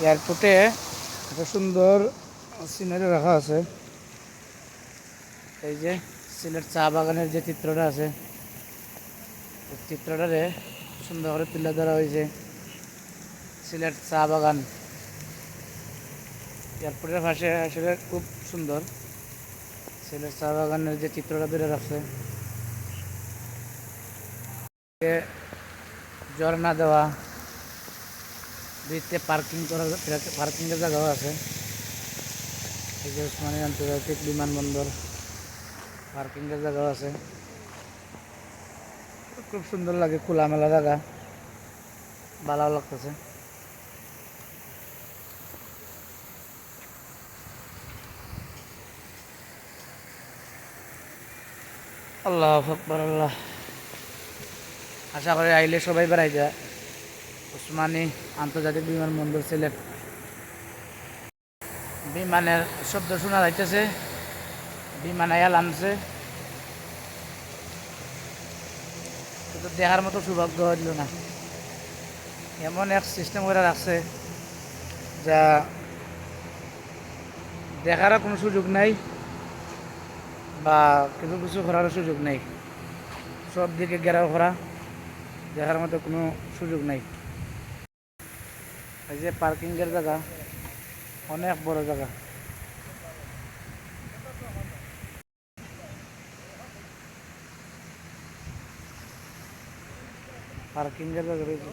এয়ারপোর্টে একটা সুন্দর সিনারি রাখা আছে। এই যে সিলেট চা বাগানের যে চিত্রটা আছে, চিত্রটারে সুন্দর করে তুলে ধরা হয়েছে। সিলেট চা বাগান এয়ারপোর্টের পাশে আসলে খুব সুন্দর। সিলেট চা বাগানের যে চিত্রটা ধরে রাখছে, ঝর্ণা দেওয়া, ব্রিজে পার্কিং করার পার্কিংয়ের জায়গাও আছে। এই যে ওসমানী আন্তর্জাতিক বিমানবন্দর পার্কিংয়ের জায়গাও আছে। খুব সুন্দর লাগে, খোলামেলা জায়গা, ভালো লাগতেছে। আল্লাহ আকবার আল্লাহ। আশা করি আইলে সবাই বেড়াই যায়। ওসমানী আন্তর্জাতিক বিমানবন্দর সিলেট। বিমানের শব্দ শোনা যাইতেছে, বিমান আয়া নামছে, কিন্তু দেখার মতো সৌভাগ্য হইল না। এমন এক সিস্টেম করে রাখছে যা দেখারও কোনো সুযোগ নাই বা কিছু কিছু করারও সুযোগ নেই। সব দিকে ঘেরাও করা, দেখার মতো কোনো সুযোগ নেই। এই যে পার্কিংয়ের জায়গা, অনেক বড় জায়গা। পার্কিংয়ের জায়গা রয়েছে।